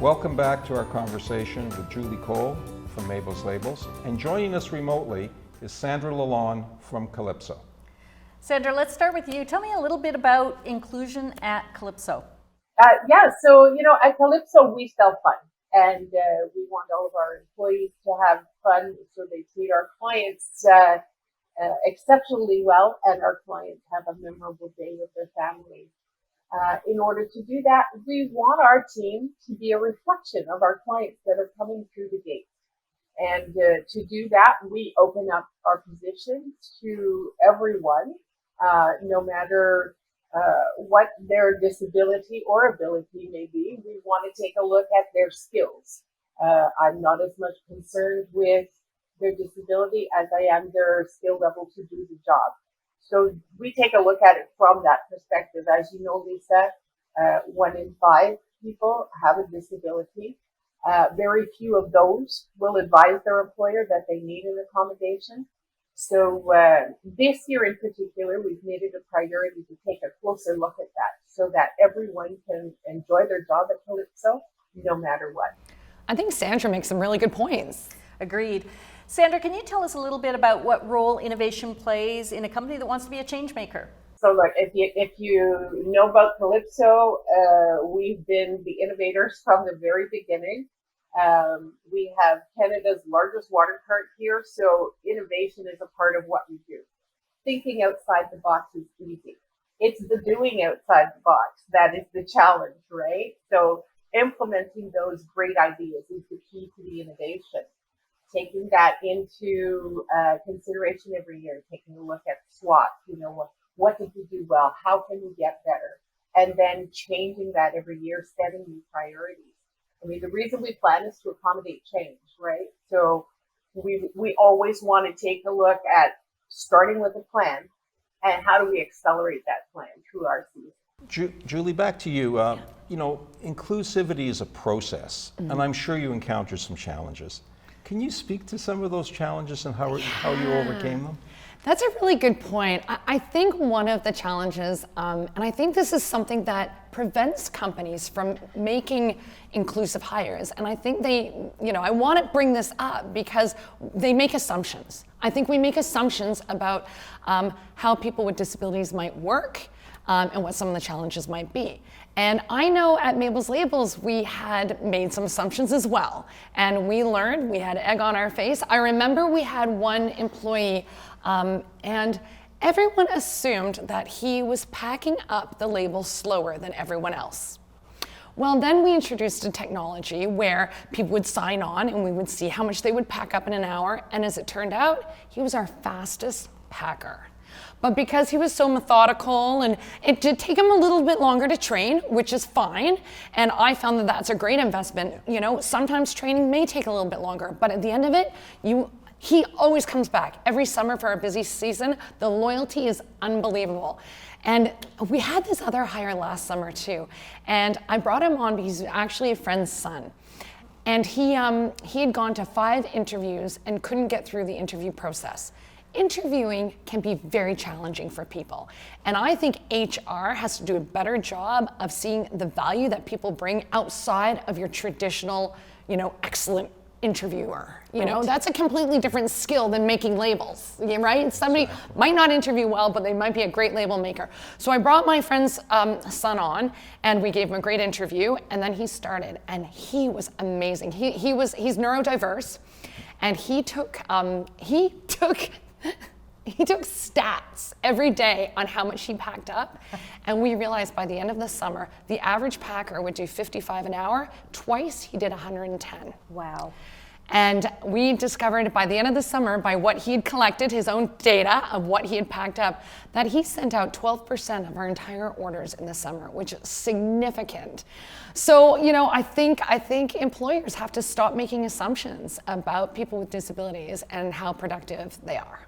Welcome back to our conversation with Julie Cole from Mabels Labels, and joining us remotely is Sandra Lalonde from Calypso. Sandra, let's start with you. Tell me a little bit about inclusion at Calypso. So at Calypso we sell fun, and we want all of our employees to have fun, so they treat our clients exceptionally well, and our clients have a memorable day with their families. In order to do that, we want our team to be a reflection of our clients that are coming through the gate. And to do that, we open up our positions to everyone, no matter what their disability or ability may be. We want to take a look at their skills. I'm not as much concerned with their disability as I am their skill level to do the job. So we take a look at it from that perspective. As you know, Lisa, 1 in 5 people have a disability. Very few of those will advise their employer that they need an accommodation. So this year in particular, we've made it a priority to take a closer look at that so that everyone can enjoy their job at Calypso no matter what. I think Sandra makes some really good points. Agreed. Sandra, can you tell us a little bit about what role innovation plays in a company that wants to be a change maker? So look, if you know about Calypso, we've been the innovators from the very beginning. We have Canada's largest water cart here, so innovation is a part of what we do. Thinking outside the box is easy. It's the doing outside the box that is the challenge, right? So implementing those great ideas is the key to the innovation. Taking that into consideration every year, taking a look at SWOT, what did we do well? How can we get better? And then changing that every year, setting new priorities. I mean, the reason we plan is to accommodate change, right? So we always want to take a look at starting with a plan and how do we accelerate that plan through our season. Julie, back to you. Inclusivity is a process, and I'm sure you encountered some challenges. Can you speak to some of those challenges and how you overcame them? That's a really good point. I think one of the challenges, and I think this is something that prevents companies from making inclusive hires, and I think I want to bring this up because they make assumptions. I think we make assumptions about how people with disabilities might work and what some of the challenges might be. And I know at Mabels Labels, we had made some assumptions as well. And we learned, we had egg on our face. I remember we had one employee and everyone assumed that he was packing up the labels slower than everyone else. Well, then we introduced a technology where people would sign on and we would see how much they would pack up in an hour. And as it turned out, he was our fastest packer. But because he was so methodical, and it did take him a little bit longer to train, which is fine. And I found that that's a great investment. Sometimes training may take a little bit longer, but at the end of it, he always comes back. Every summer for our busy season, the loyalty is unbelievable. And we had this other hire last summer too. And I brought him on because he's actually a friend's son. And he had gone to 5 interviews and couldn't get through the interview process. Interviewing can be very challenging for people. And I think HR has to do a better job of seeing the value that people bring outside of your traditional, excellent interviewer. That's a completely different skill than making labels, right? Somebody might not interview well, but they might be a great label maker. So I brought my friend's son on, and we gave him a great interview, and then he started, and he was amazing. He's neurodiverse, and he took stats every day on how much he packed up. And we realized by the end of the summer, the average packer would do 55 an hour. Twice he did 110. Wow. And we discovered by the end of the summer, by what he had collected, his own data of what he had packed up, that he sent out 12% of our entire orders in the summer, which is significant. So, I think employers have to stop making assumptions about people with disabilities and how productive they are.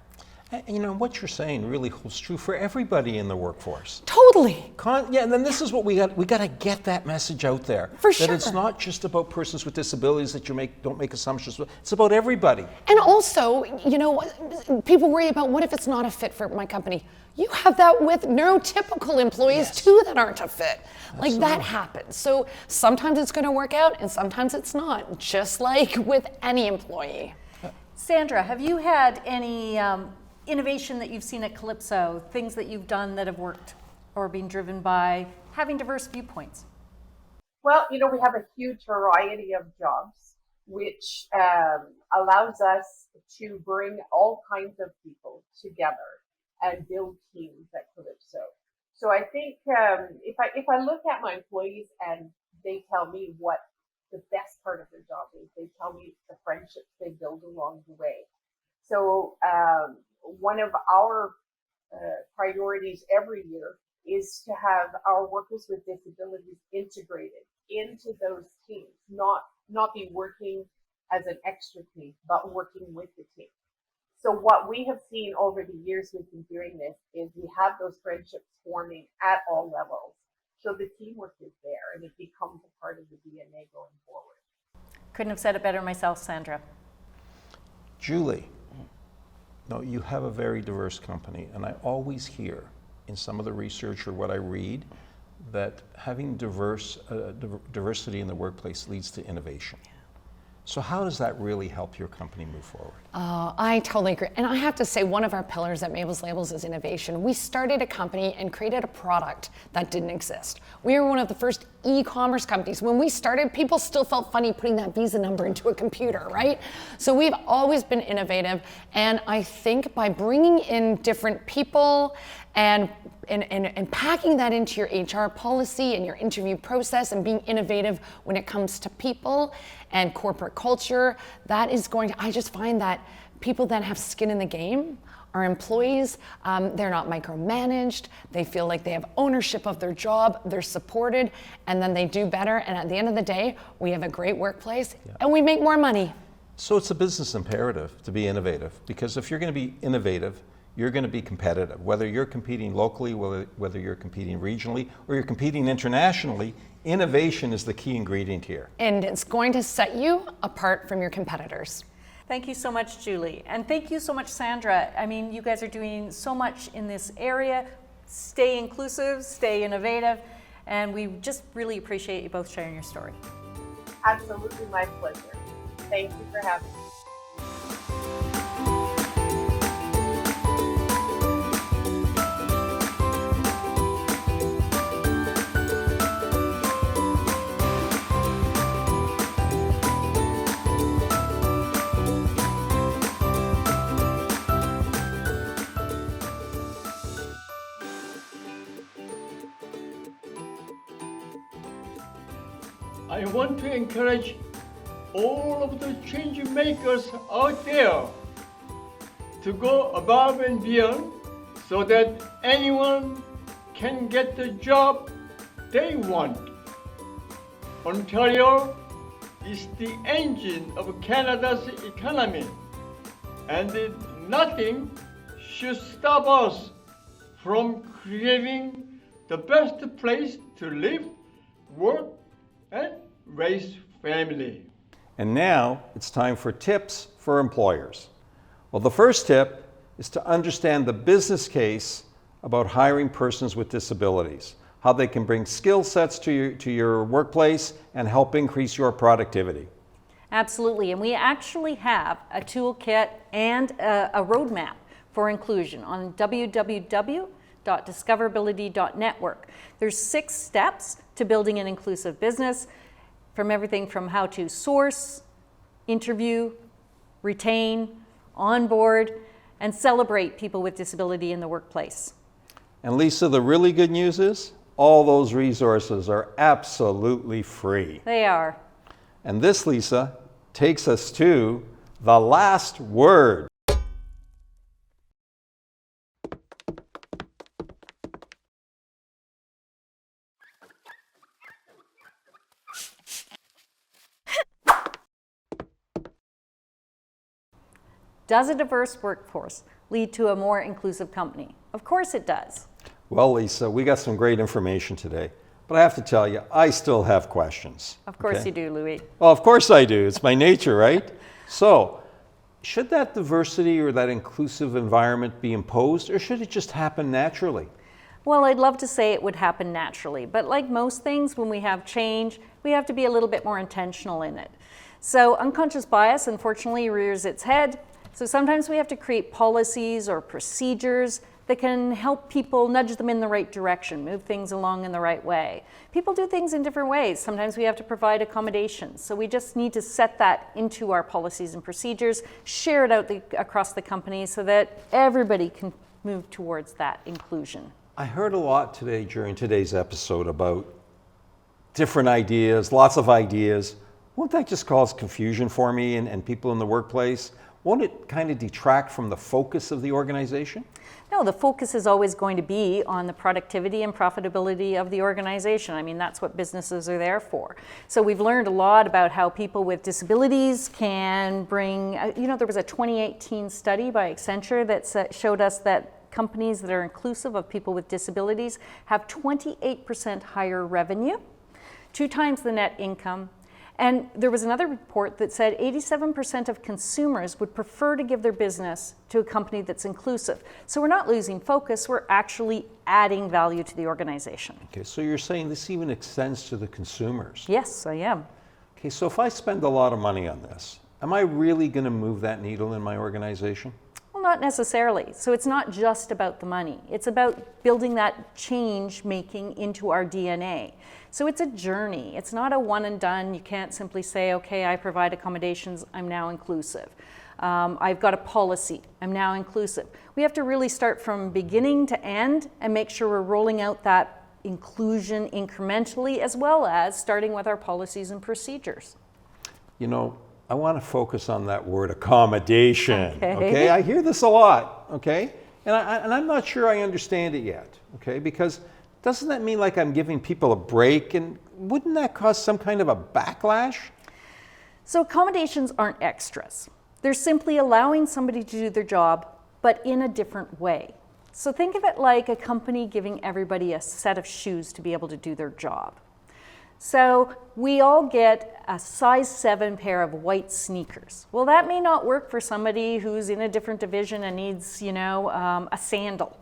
What you're saying really holds true for everybody in the workforce. Totally. And then this is what we got to get that message out there. For sure. That it's not just about persons with disabilities that don't make assumptions. It's about everybody. And also, people worry about what if it's not a fit for my company. You have that with neurotypical employees too that aren't a fit. Like that happens. So sometimes it's going to work out and sometimes it's not, just like with any employee. Sandra, have you had any innovation that you've seen at Calypso, things that you've done that have worked or been driven by having diverse viewpoints? Well, we have a huge variety of jobs, which allows us to bring all kinds of people together and build teams at Calypso. So I think if I look at my employees and they tell me what the best part of their job is, they tell me the friendships they build along the way. So one of our priorities every year is to have our workers with disabilities integrated into those teams, not be working as an extra team, but working with the team. So what we have seen over the years we've been doing this is we have those friendships forming at all levels. So the teamwork is there and it becomes a part of the DNA going forward. Couldn't have said it better myself, Sandra. Julie, no, you have a very diverse company, and I always hear in some of the research or what I read that having diversity in the workplace leads to innovation. So how does that really help your company move forward? I totally agree. And I have to say, one of our pillars at Mabels Labels is innovation. We started a company and created a product that didn't exist. We were one of the first e-commerce companies. When we started, people still felt funny putting that Visa number into a computer, right? So we've always been innovative. And I think by bringing in different people and packing that into your HR policy and your interview process and being innovative when it comes to people and corporate culture, that is going to, I just find that people that have skin in the game, our employees, they're not micromanaged, they feel like they have ownership of their job, they're supported, and then they do better. And at the end of the day, we have a great workplace and we make more money. So it's a business imperative to be innovative, because if you're going to be innovative, you're going to be competitive. Whether you're competing locally, whether you're competing regionally, or you're competing internationally, innovation is the key ingredient here. And it's going to set you apart from your competitors. Thank you so much, Julie. And thank you so much, Sandra. I mean, you guys are doing so much in this area. Stay inclusive, stay innovative, and we just really appreciate you both sharing your story. Absolutely my pleasure. Thank you for having me. I want to encourage all of the change makers out there to go above and beyond so that anyone can get the job they want. Ontario is the engine of Canada's economy, and nothing should stop us from creating the best place to live, work, and raise family. And now it's time for tips for employers. Well, the first tip is to understand the business case about hiring persons with disabilities, how they can bring skill sets to your workplace and help increase your productivity. Absolutely, and we actually have a toolkit and a roadmap for inclusion on www.discoverability.network. There's 6 steps to building an inclusive business, from everything from how to source, interview, retain, onboard, and celebrate people with disability in the workplace. And Lisa, the really good news is all those resources are absolutely free. They are. And this, Lisa, takes us to the last word. Does a diverse workforce lead to a more inclusive company? Of course it does. Well, Lisa, we got some great information today, but I have to tell you, I still have questions. Of course Okay? you do, Louie. Well, of course I do. It's my nature, right? So, Should that diversity or that inclusive environment be imposed, or should it just happen naturally? Well, I'd love to say it would happen naturally, but like most things, when we have change, we have to be a little bit more intentional in it. So unconscious bias, unfortunately, rears its head. So sometimes we have to create policies or procedures that can help people, nudge them in the right direction, move things along in the right way. People do things in different ways. Sometimes we have to provide accommodations. So we just need to set that into our policies and procedures, share it out across the company so that everybody can move towards that inclusion. I heard a lot today during today's episode about different ideas, lots of ideas. Won't that just cause confusion for me and people in the workplace? Won't it kind of detract from the focus of the organization? No, the focus is always going to be on the productivity and profitability of the organization. I mean, that's what businesses are there for. So we've learned a lot about how people with disabilities can bring, there was a 2018 study by Accenture that showed us that companies that are inclusive of people with disabilities have 28% higher revenue, 2 times the net income. And there was another report that said 87% of consumers would prefer to give their business to a company that's inclusive. So we're not losing focus, we're actually adding value to the organization. Okay, so you're saying this even extends to the consumers? Yes, I am. Okay, so if I spend a lot of money on this, am I really going to move that needle in my organization? Well, not necessarily. So it's not just about the money. It's about building that change making into our DNA. So it's a journey. It's not a one and done. You can't simply say, okay, I provide accommodations, I'm now inclusive. I've got a policy, I'm now inclusive. We have to really start from beginning to end and make sure we're rolling out that inclusion incrementally, as well as starting with our policies and procedures. You know, I want to focus on that word accommodation. Okay. I hear this a lot. Okay, and I'm not sure I understand it yet. Okay, because doesn't that mean like I'm giving people a break, and wouldn't that cause some kind of a backlash? So accommodations aren't extras. They're simply allowing somebody to do their job, but in a different way. So think of it like a company giving everybody a set of shoes to be able to do their job. So we all get a size 7 pair of white sneakers. Well, that may not work for somebody who's in a different division and needs, a sandal.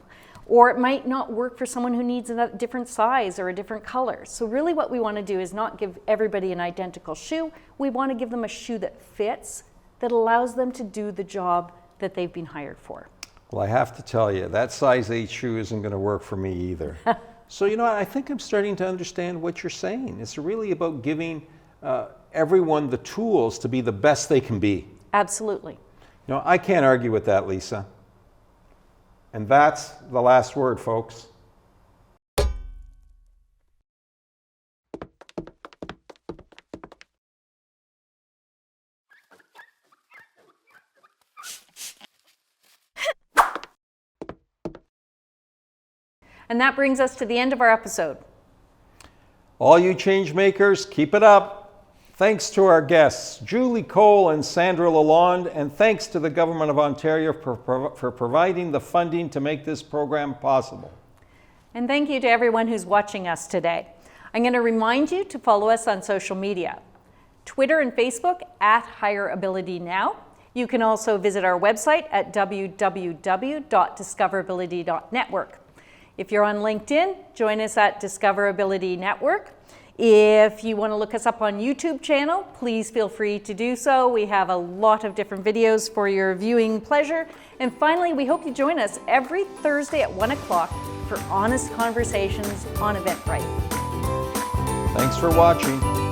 Or it might not work for someone who needs a different size or a different color. So really what we want to do is not give everybody an identical shoe. We want to give them a shoe that fits, that allows them to do the job that they've been hired for. Well, I have to tell you, that size 8 shoe isn't going to work for me either. So, I think I'm starting to understand what you're saying. It's really about giving everyone the tools to be the best they can be. Absolutely. I can't argue with that, Lisa. And that's the last word, folks. And that brings us to the end of our episode. All you change makers, keep it up. Thanks to our guests, Julie Cole and Sandra Lalonde, and thanks to the Government of Ontario for providing the funding to make this program possible. And thank you to everyone who's watching us today. I'm going to remind you to follow us on social media, Twitter and Facebook at Higher Ability Now. You can also visit our website at www.discoverability.network. If you're on LinkedIn, join us at Discoverability Network. If you want to look us up on YouTube channel, please feel free to do so. We have a lot of different videos for your viewing pleasure. And finally, we hope you join us every Thursday at 1 o'clock for honest conversations on Eventbrite. Thanks for watching.